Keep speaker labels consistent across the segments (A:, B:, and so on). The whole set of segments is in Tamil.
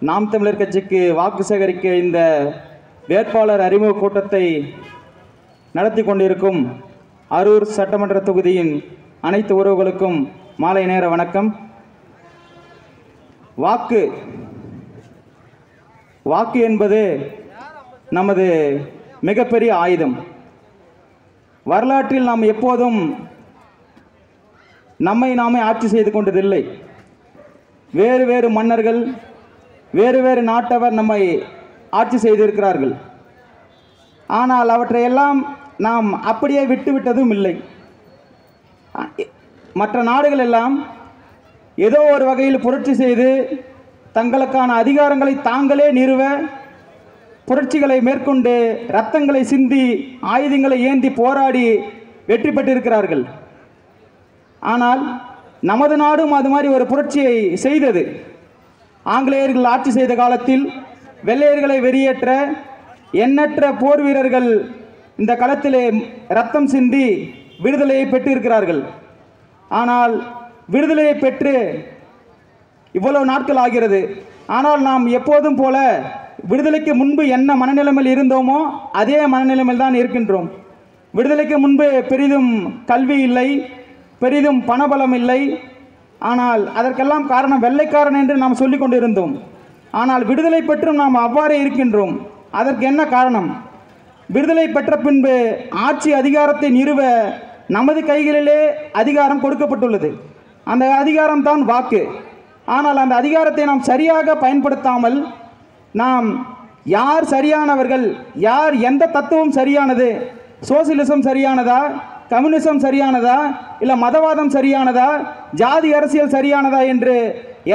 A: நாம் தமிழர் கட்சிக்கு வாக்கு சேகரிக்க இந்த வேட்பாளர் அறிமுக கூட்டத்தை நடத்தி கொண்டிருக்கும் அரூர் சட்டமன்ற தொகுதியின் அனைத்து உறவுகளுக்கும் மாலை நேர வணக்கம். வாக்கு என்பது நமது மிகப்பெரிய ஆயுதம். வரலாற்றில் நாம் எப்போதும் நம்மை நாமே ஆட்சி செய்து கொண்டதில்லை. வேறு வேறு மன்னர்கள், வேறு வேறு நாட்டவர் நம்மை ஆட்சி செய்திருக்கிறார்கள். ஆனால் அவற்றையெல்லாம் நாம் அப்படியே விட்டுவிட்டதும் இல்லை. மற்ற நாடுகள் எல்லாம் ஏதோ ஒரு வகையில் புரட்சி செய்து தங்களுக்கான அதிகாரங்களை தாங்களே நிறுவ புரட்சிகளை மேற்கொண்டு இரத்தங்களை சிந்தி ஆயுதங்களை ஏந்தி போராடி வெற்றி பெற்றிருக்கிறார்கள். ஆனால் நமது நாடும் அது மாதிரி ஒரு புரட்சியை செய்தது. ஆங்கிலேயர்கள் ஆட்சி செய்த காலத்தில் வெள்ளையர்களை வெறியேற்ற எண்ணற்ற போர் வீரர்கள் இந்த களத்திலே இரத்தம் சிந்தி விடுதலையை பெற்றிருக்கிறார்கள். ஆனால் விடுதலையை பெற்று இவ்வளவு நாட்கள் ஆகிறது. ஆனால் நாம் எப்போதும் போல விடுதலைக்கு முன்பு என்ன மனநிலைமையில் இருந்தோமோ அதே மனநிலைமையில் தான் இருக்கின்றோம். விடுதலைக்கு முன்பு பெரிதும் கல்வி இல்லை, பெரிதும் பணபலம் இல்லை. ஆனால் அதற்கெல்லாம் காரணம் வெள்ளைக்காரன் என்று நாம் சொல்லிக் கொண்டு இருந்தோம். ஆனால் விடுதலை பெற்றும் நாம் அவ்வாறே இருக்கின்றோம். அதற்கு என்ன காரணம்? விடுதலை பெற்ற பின்பு ஆட்சி அதிகாரத்தை நிறுவ நமது கைகளிலே அதிகாரம் கொடுக்கப்பட்டுள்ளது. அந்த அதிகாரம் தான் வாக்கு. ஆனால் அந்த அதிகாரத்தை நாம் சரியாக பயன்படுத்தாமல் நாம் யார் சரியானவர்கள், யார் எந்த தத்துவம் சரியானது, சோசியலிசம் சரியானதா, கம்யூனிசம் சரியானதா, இல்லை மதவாதம் சரியானதா, ஜாதி அரசியல் சரியானதா என்று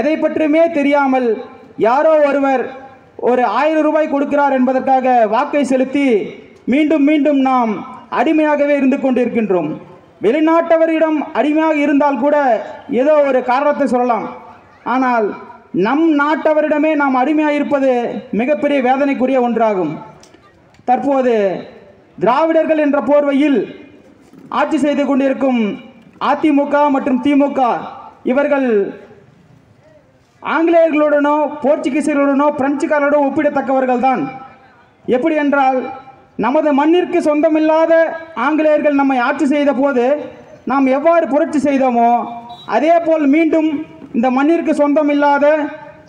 A: எதை பற்றியுமே தெரியாமல் யாரோ ஒருவர் ஒரு 1000 ரூபாய் கொடுக்கிறார் என்பதற்காக வாக்கை செலுத்தி மீண்டும் மீண்டும் நாம் அடிமையாகவே இருந்து கொண்டிருக்கின்றோம். வெளிநாட்டவரிடம் அடிமையாக இருந்தால் கூட ஏதோ ஒரு காரணத்தை சொல்லலாம். ஆனால் நம் நாட்டவரிடமே நாம் அடிமையாக இருப்பது மிகப்பெரிய வேதனைக்குரிய ஒன்றாகும். தற்போது திராவிடர்கள் என்ற போர்வையில் ஆட்சி செய்து கொண்டிருக்கும் அதிமுக மற்றும் திமுக இவர்கள் ஆங்கிலேயர்களுடனோ போர்ச்சுகீசியர்களுடனோ பிரெஞ்சுக்காரருடனோ ஒப்பிடத்தக்கவர்கள் தான். எப்படி என்றால், நமது மண்ணிற்கு சொந்தமில்லாத ஆங்கிலேயர்கள் நம்மை ஆட்சி செய்த போது நாம் எவ்வாறு புரட்சி செய்தோமோ அதே போல் மீண்டும் இந்த மண்ணிற்கு சொந்தம் இல்லாத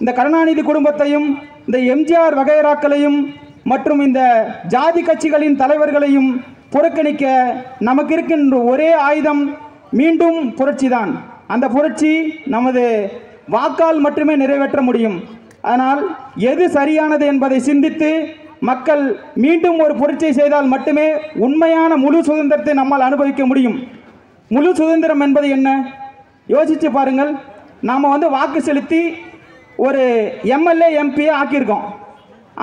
A: இந்த கருணாநிதி குடும்பத்தையும், இந்த எம்ஜிஆர் வகைராக்களையும் மற்றும் இந்த ஜாதி கட்சிகளின் தலைவர்களையும் புறக்கணிக்க நமக்கு இருக்கின்ற ஒரே ஆயுதம் மீண்டும் புரட்சி தான். அந்த புரட்சி நமது வாக்கால் மட்டுமே நிறைவேற்ற முடியும். ஆனால் எது சரியானது என்பதை சிந்தித்து மக்கள் மீண்டும் ஒரு புரட்சியை செய்தால் மட்டுமே உண்மையான முழு சுதந்திரத்தை நம்மால் அனுபவிக்க முடியும். முழு சுதந்திரம் என்பது என்ன? யோசித்து பாருங்கள். நாம் வாக்கு செலுத்தி ஒரு எம்எல்ஏ எம்பியை ஆக்கியிருக்கோம்.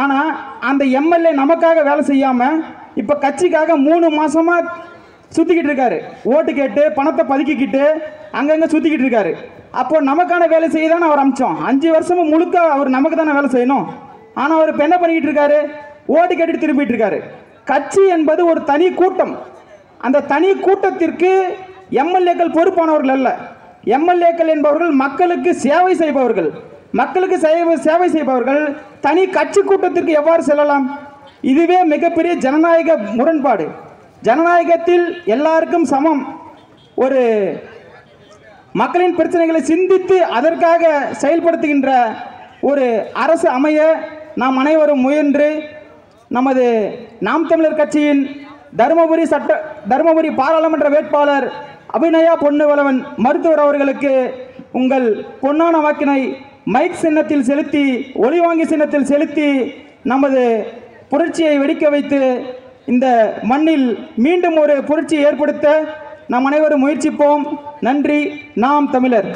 A: ஆனால் அந்த எம்எல்ஏ நமக்காக வேலை செய்யாமல் இப்போ கட்சிக்காக 3 மாதமாக சுற்றிக்கிட்டு இருக்காரு. ஓட்டு கேட்டு பணத்தை பதுக்கிக்கிட்டு அங்கங்கே சுற்றிக்கிட்டு இருக்காரு. அப்போ நமக்கான வேலை செய்ய தானே அவர் அமிச்சோம். 5 வருஷமும் முழுக்க அவர் நமக்கு தானே வேலை செய்யணும். ஆனால் அவர் இப்போ என்ன பண்ணிக்கிட்டு இருக்காரு? ஓட்டு கேட்டுட்டு திரும்பிட்டு இருக்காரு. கட்சி என்பது ஒரு தனி கூட்டம். அந்த தனி கூட்டத்திற்கு எம்எல்ஏக்கள் பொறுப்பானவர்கள் அல்ல. எம்எல்ஏக்கள் என்பவர்கள் மக்களுக்கு சேவை செய்பவர்கள். மக்களுக்கு சேவை செய்பவர்கள் தனி கட்சி கூட்டத்திற்கு எவ்வாறு செல்லலாம்? இதுவே மிகப்பெரிய ஜனநாயக முரண்பாடு. ஜனநாயகத்தில் எல்லாருக்கும் சமம். ஒரு மக்களின் பிரச்சனைகளை சிந்தித்து அதற்காக செயல்படுத்துகின்ற ஒரு அரசு அமைய நாம் அனைவரும் முயன்று நமது நாம் தமிழர் கட்சியின் தருமபுரி பாராளுமன்ற வேட்பாளர் அபிநயா பொன்னுவளவன் மருத்துவர் அவர்களுக்கு உங்கள் பொன்னான வாக்கினை மைக் சின்னத்தில் செலுத்தி, ஒளிவாங்கி சின்னத்தில் செலுத்தி நமது புரட்சியை வெடிக்க வைத்து இந்த மண்ணில் மீண்டும் ஒரு புரட்சியை ஏற்படுத்த நாம் அனைவரும் முயற்சிப்போம். நன்றி. நாம் தமிழர்.